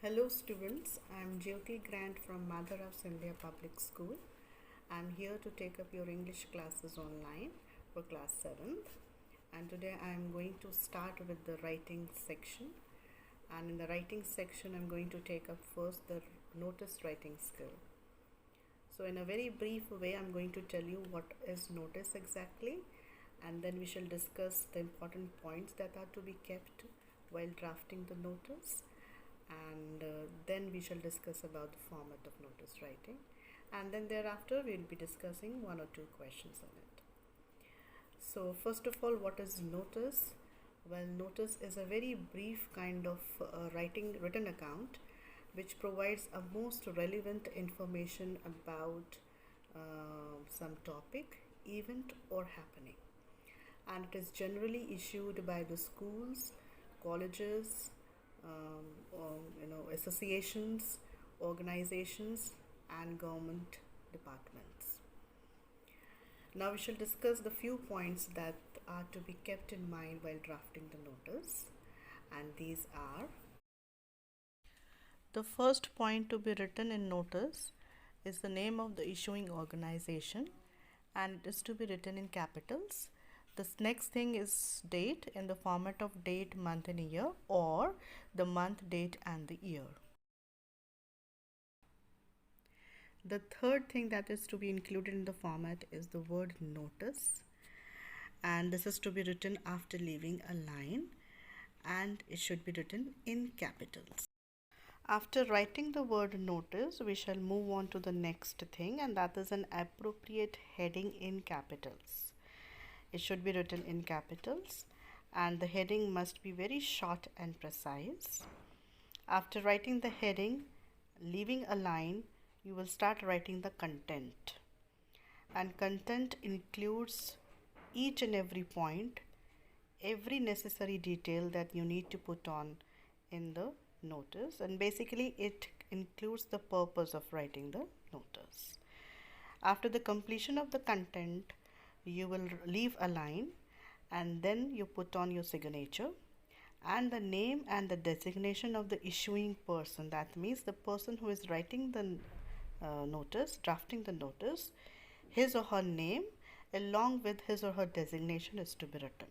Hello students, I am Jyoti Grant from Mother of India Public School. I am here to take up your English classes online for class 7th, and today I am going to start with the writing section. And in the writing section I am going to take up first the notice writing skill. So in a very brief way I am going to tell you what is notice exactly, and then we shall discuss the important points that are to be kept while drafting the notice, and then we shall discuss about the format of notice writing, and then thereafter we will be discussing one or two questions on it. So first of all, what is notice? Well, notice is a very brief kind of written account which provides a most relevant information about some topic, event or happening, and it is generally issued by the schools, colleges, associations, organizations and government departments. Now we shall discuss the few points that are to be kept in mind while drafting the notice, and these are: the first point to be written in notice is the name of the issuing organization, and it is to be written in capitals. The next thing is date in the format of date, month and year, or the month, date and the year. The third thing that is to be included in the format is the word notice, and this is to be written after leaving a line, and it should be written in capitals. After writing the word notice, we shall move on to the next thing, and that is an appropriate heading in capitals. It should be written in capitals, and the heading must be very short and precise. After writing the heading, leaving a line, you will start writing the content. And content includes each and every point, every necessary detail that you need to put on in the notice, and basically it includes the purpose of writing the notice. After the completion of the content, you will leave a line, and then you put on your signature and the name and the designation of the issuing person. That means the person who is writing the notice, drafting the notice, his or her name along with his or her designation is to be written.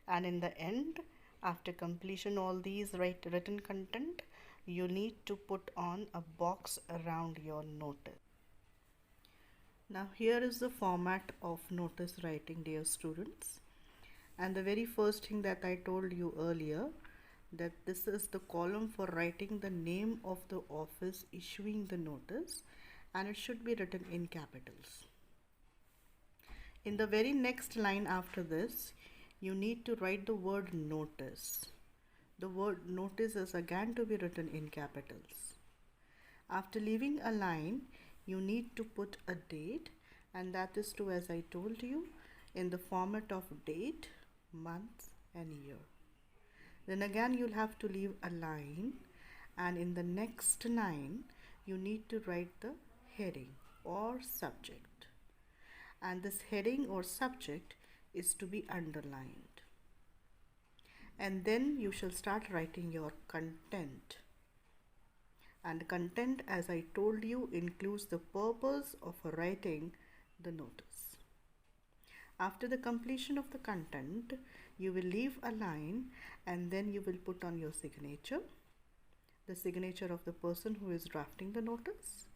And in the end, after completion all these written content, you need to put on a box around your notice. Now here is the format of notice writing, dear students. And the very first thing that I told you earlier, that this is the column for writing the name of the office issuing the notice, and it should be written in capitals. In the very next line after this, you need to write the word notice. The word notice is again to be written in capitals. After leaving a line, you need to put a date, and that is to, as I told you, in the format of date, month and year. Then again you'll have to leave a line, and in the next line you need to write the heading or subject, and this heading or subject is to be underlined. And then you shall start writing your content. And content, as I told you, includes the purpose of writing the notice. After the completion of the content, you will leave a line, and then you will put on your signature, the signature of the person who is drafting the notice,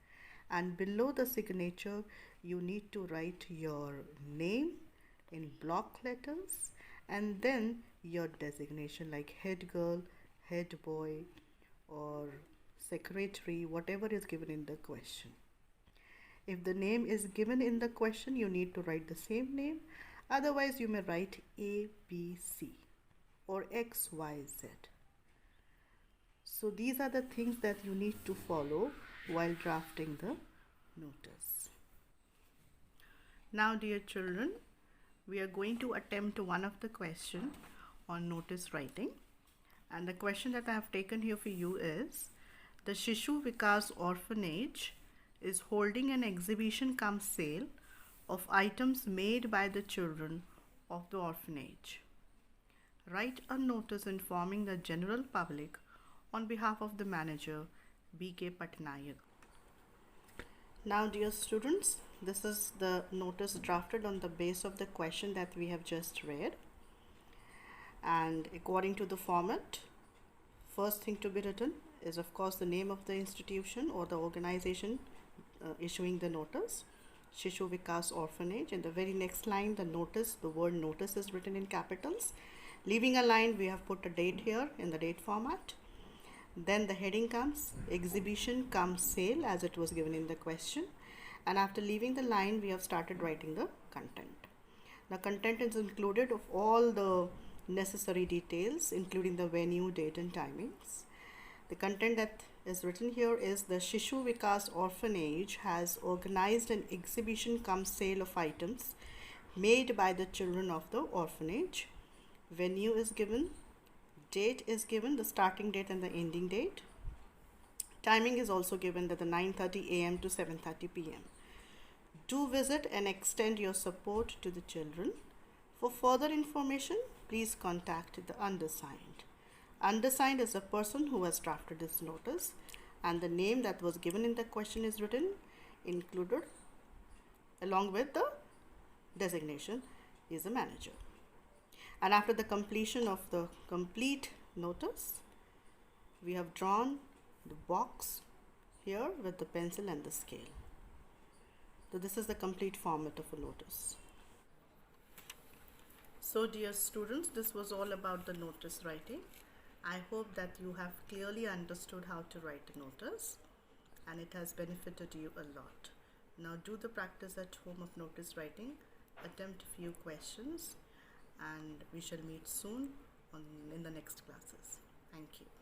and below the signature you need to write your name in block letters, and then your designation like head girl, head boy, or secretary, whatever is given in the question. If the name is given in the question, you need to write the same name. Otherwise, you may write A, B, C or X, Y, Z. So these are the things that you need to follow while drafting the notice. Now, dear children, we are going to attempt one of the questions on notice writing. And the question that I have taken here for you is, the Shishu Vikas Orphanage is holding an exhibition cum sale of items made by the children of the orphanage. Write a notice informing the general public on behalf of the manager, B.K. Patnaik. Now, dear students, this is the notice drafted on the base of the question that we have just read. And according to the format, first thing to be written is of course the name of the institution or the organization issuing the notice, Shishu Vikas Orphanage. In the very next line, the word notice is written in capitals. Leaving a line, we have put a date here in the date format. Then the heading comes, exhibition comes sale, as it was given in the question. And after leaving the line, we have started writing the content. The content is included of all the necessary details, including the venue, date and timings. The content that is written here is the Shishu Vikas Orphanage has organized an exhibition cum sale of items made by the children of the orphanage. Venue is given, date is given, the starting date and the ending date. Timing is also given, that the 9:30 a.m. to 7:30 p.m. Do visit and extend your support to the children. For further information, please contact the undersigned. Undersigned is the person who has drafted this notice, and the name that was given in the question is written, included along with the designation is the manager. And after the completion of the complete notice, we have drawn the box here with the pencil and the scale. So this is the complete format of a notice. So dear students, this was all about the notice writing. I hope that you have clearly understood how to write a notice and it has benefited you a lot. Now do the practice at home of notice writing, attempt a few questions, and we shall meet soon in the next classes. Thank you.